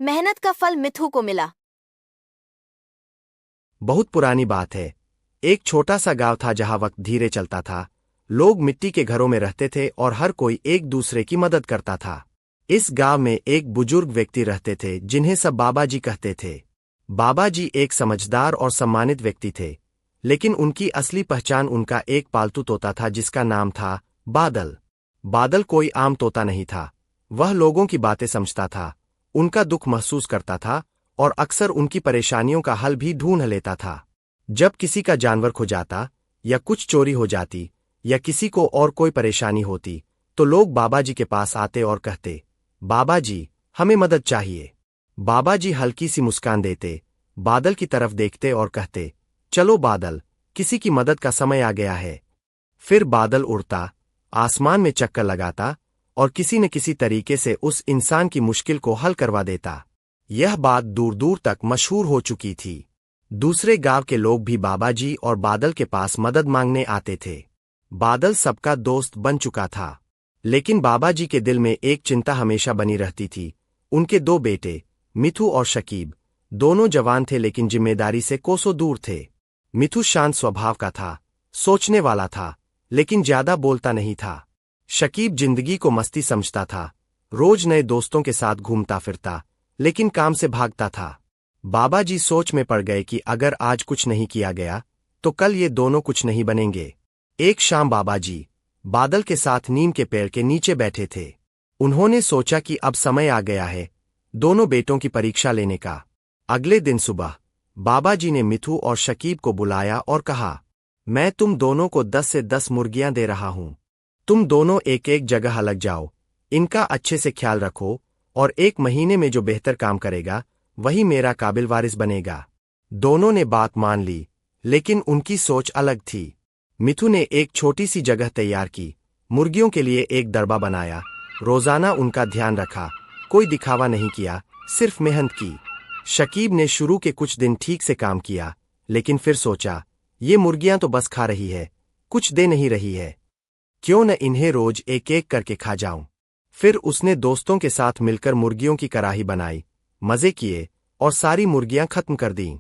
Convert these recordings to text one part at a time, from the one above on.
मेहनत का फल मिथु को मिला। बहुत पुरानी बात है। एक छोटा सा गांव था जहां वक्त धीरे चलता था। लोग मिट्टी के घरों में रहते थे और हर कोई एक दूसरे की मदद करता था। इस गांव में एक बुजुर्ग व्यक्ति रहते थे जिन्हें सब बाबा जी कहते थे। बाबा जी एक समझदार और सम्मानित व्यक्ति थे, लेकिन उनकी असली पहचान उनका एक पालतू तोता था जिसका नाम था बादल। बादल कोई आम तोता नहीं था। वह लोगों की बातें समझता था, उनका दुख महसूस करता था और अक्सर उनकी परेशानियों का हल भी ढूंढ लेता था। जब किसी का जानवर खो जाता या कुछ चोरी हो जाती या किसी को और कोई परेशानी होती तो लोग बाबा जी के पास आते और कहते, बाबा जी, हमें मदद चाहिए। बाबा जी हल्की सी मुस्कान देते, बादल की तरफ देखते और कहते, चलो बादल, किसी की मदद का समय आ गया है। फिर बादल उड़ता, आसमान में चक्कर लगाता और किसी न किसी तरीके से उस इंसान की मुश्किल को हल करवा देता। यह बात दूर दूर तक मशहूर हो चुकी थी। दूसरे गांव के लोग भी बाबा जी और बादल के पास मदद मांगने आते थे। बादल सबका दोस्त बन चुका था, लेकिन बाबा जी के दिल में एक चिंता हमेशा बनी रहती थी। उनके दो बेटे, मिथु और शकीब, दोनों जवान थे लेकिन जिम्मेदारी से कोसों दूर थे। मिथु शांत स्वभाव का था, सोचने वाला था, लेकिन ज्यादा बोलता नहीं था। शकीब जिंदगी को मस्ती समझता था, रोज नए दोस्तों के साथ घूमता फिरता, लेकिन काम से भागता था। बाबा जी सोच में पड़ गए कि अगर आज कुछ नहीं किया गया तो कल ये दोनों कुछ नहीं बनेंगे। एक शाम बाबा जी बादल के साथ नीम के पेड़ के नीचे बैठे थे। उन्होंने सोचा कि अब समय आ गया है दोनों बेटों की परीक्षा लेने का। अगले दिन सुबह बाबा जी ने मिथु और शकीब को बुलाया और कहा, मैं तुम दोनों को 10 से 10 मुर्गियां दे रहा हूं। तुम दोनों एक एक जगह अलग जाओ, इनका अच्छे से ख्याल रखो और 1 महीने में जो बेहतर काम करेगा वही मेरा काबिल वारिस बनेगा। दोनों ने बात मान ली, लेकिन उनकी सोच अलग थी। मिथु ने एक छोटी सी जगह तैयार की, मुर्गियों के लिए एक दरबा बनाया, रोजाना उनका ध्यान रखा, कोई दिखावा नहीं किया, सिर्फ मेहनत की। शकीब ने शुरू के कुछ दिन ठीक से काम किया, लेकिन फिर सोचा, ये मुर्गियां तो बस खा रही है, कुछ दे नहीं रही है, क्यों न इन्हें रोज एक एक करके खा जाऊं। फिर उसने दोस्तों के साथ मिलकर मुर्गियों की कड़ाही बनाई, मजे किए और सारी मुर्गियां खत्म कर दीं।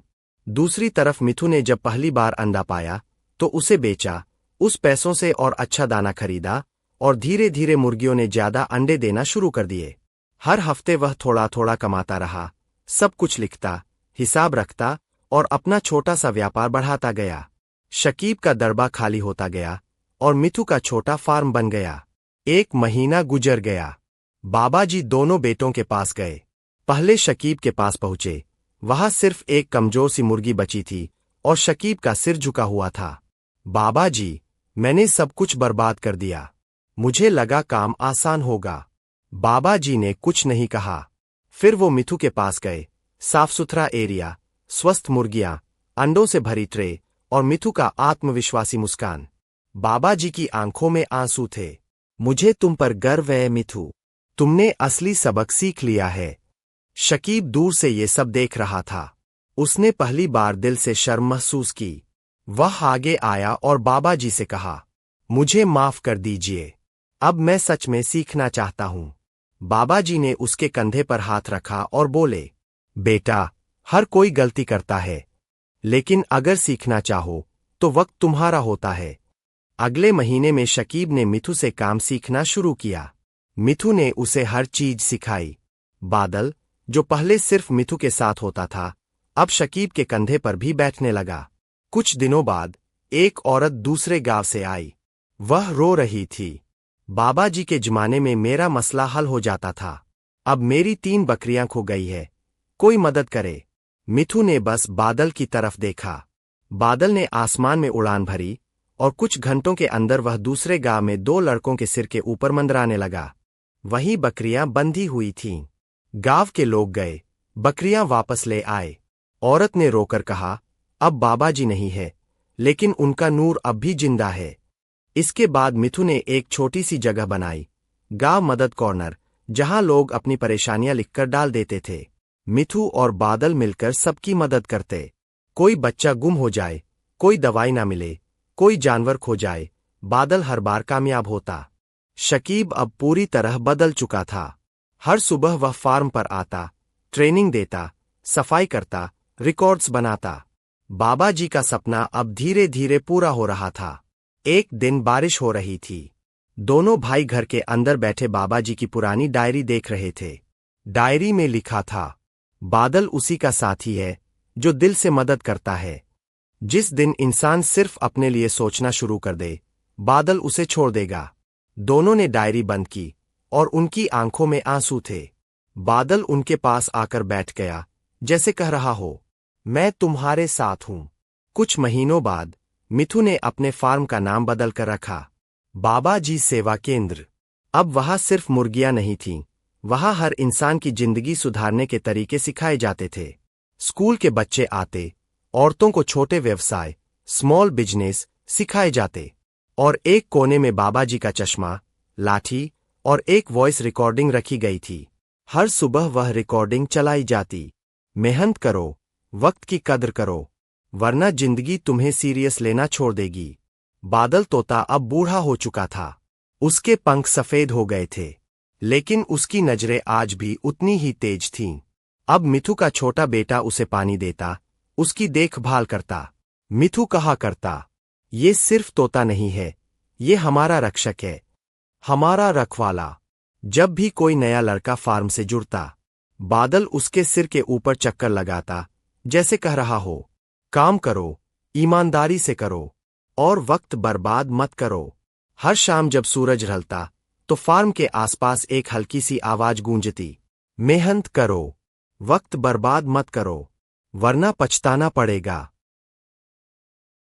दूसरी तरफ मिथु ने जब पहली बार अंडा पाया तो उसे बेचा, उस पैसों से और अच्छा दाना खरीदा और धीरे धीरे मुर्गियों ने ज्यादा अंडे देना शुरू कर दिए। हर हफ्ते वह थोड़ा थोड़ा कमाता रहा, सब कुछ लिखता, हिसाब रखता और अपना छोटा सा व्यापार बढ़ाता गया। शकीब का दरबा खाली होता गया और मिथु का छोटा फार्म बन गया। 1 महीना गुजर गया। बाबा जी दोनों बेटों के पास गए। पहले शकीब के पास पहुंचे, वहां सिर्फ एक कमजोर सी मुर्गी बची थी और शकीब का सिर झुका हुआ था। बाबा जी, मैंने सब कुछ बर्बाद कर दिया, मुझे लगा काम आसान होगा। बाबा जी ने कुछ नहीं कहा। फिर वो मिथु के पास गए, साफ सुथरा एरिया, स्वस्थ मुर्गियां, अंडों से भरी ट्रे और मिथु का आत्मविश्वासी मुस्कान। बाबा जी की आंखों में आंसू थे। मुझे तुम पर गर्व है मिथु, तुमने असली सबक सीख लिया है। शकीब दूर से ये सब देख रहा था। उसने पहली बार दिल से शर्म महसूस की। वह आगे आया और बाबा जी से कहा, मुझे माफ कर दीजिए, अब मैं सच में सीखना चाहता हूं। बाबा जी ने उसके कंधे पर हाथ रखा और बोले, बेटा, हर कोई गलती करता है, लेकिन अगर सीखना चाहो तो वक्त तुम्हारा होता है। अगले महीने में शकीब ने मिथु से काम सीखना शुरू किया। मिथु ने उसे हर चीज सिखाई। बादल, जो पहले सिर्फ मिथु के साथ होता था, अब शकीब के कंधे पर भी बैठने लगा। कुछ दिनों बाद एक औरत दूसरे गांव से आई। वह रो रही थी। बाबा जी के जमाने में मेरा मसला हल हो जाता था, अब मेरी 3 बकरियां खो गई है, कोई मदद करे। मिथु ने बस बादल की तरफ देखा। बादल ने आसमान में उड़ान भरी और कुछ घंटों के अंदर वह दूसरे गांव में 2 लड़कों के सिर के ऊपर मंडराने लगा। वहीं बकरियां बंधी हुई थीं। गांव के लोग गए, बकरियां वापस ले आए। औरत ने रोकर कहा, अब बाबा जी नहीं है, लेकिन उनका नूर अब भी जिंदा है। इसके बाद मिथु ने एक छोटी सी जगह बनाई, गांव मदद कॉर्नर, जहां लोग अपनी परेशानियां लिखकर डाल देते थे। मिथु और बादल मिलकर सबकी मदद करते। कोई बच्चा गुम हो जाए, कोई दवाई ना मिले, कोई जानवर खो जाए, बादल हर बार कामयाब होता। शकीब अब पूरी तरह बदल चुका था। हर सुबह वह फार्म पर आता, ट्रेनिंग देता, सफाई करता, रिकॉर्ड्स बनाता। बाबा जी का सपना अब धीरे धीरे पूरा हो रहा था। एक दिन बारिश हो रही थी। दोनों भाई घर के अंदर बैठे बाबा जी की पुरानी डायरी देख रहे थे। डायरी में लिखा था, बादल उसी का साथी है जो दिल से मदद करता है। जिस दिन इंसान सिर्फ अपने लिए सोचना शुरू कर दे, बादल उसे छोड़ देगा। दोनों ने डायरी बंद की और उनकी आंखों में आंसू थे। बादल उनके पास आकर बैठ गया, जैसे कह रहा हो, मैं तुम्हारे साथ हूं। कुछ महीनों बाद मिथु ने अपने फार्म का नाम बदल कर रखा, बाबा जी सेवा केंद्र। अब वहां सिर्फ मुर्गियां नहीं थीं, वहां हर इंसान की जिंदगी सुधारने के तरीके सिखाए जाते थे। स्कूल के बच्चे आते, औरतों को छोटे व्यवसाय, स्मॉल बिजनेस सिखाए जाते, और एक कोने में बाबा जी का चश्मा, लाठी और एक वॉइस रिकॉर्डिंग रखी गई थी। हर सुबह वह रिकॉर्डिंग चलाई जाती, मेहनत करो, वक्त की कद्र करो, वरना जिंदगी तुम्हें सीरियस लेना छोड़ देगी। बादल तोता अब बूढ़ा हो चुका था। उसके पंख सफेद हो गए थे, लेकिन उसकी नजरें आज भी उतनी ही तेज थीं। अब मिथु का छोटा बेटा उसे पानी देता, उसकी देखभाल करता। मिथु कहा करता, ये सिर्फ तोता नहीं है, ये हमारा रक्षक है, हमारा रखवाला। जब भी कोई नया लड़का फार्म से जुड़ता, बादल उसके सिर के ऊपर चक्कर लगाता, जैसे कह रहा हो, काम करो, ईमानदारी से करो, और वक्त बर्बाद मत करो। हर शाम जब सूरज ढलता, तो फार्म के आसपास एक हल्की सी आवाज गूंजती, मेहनत करो, वक्त बर्बाद मत करो, वरना पछताना पड़ेगा।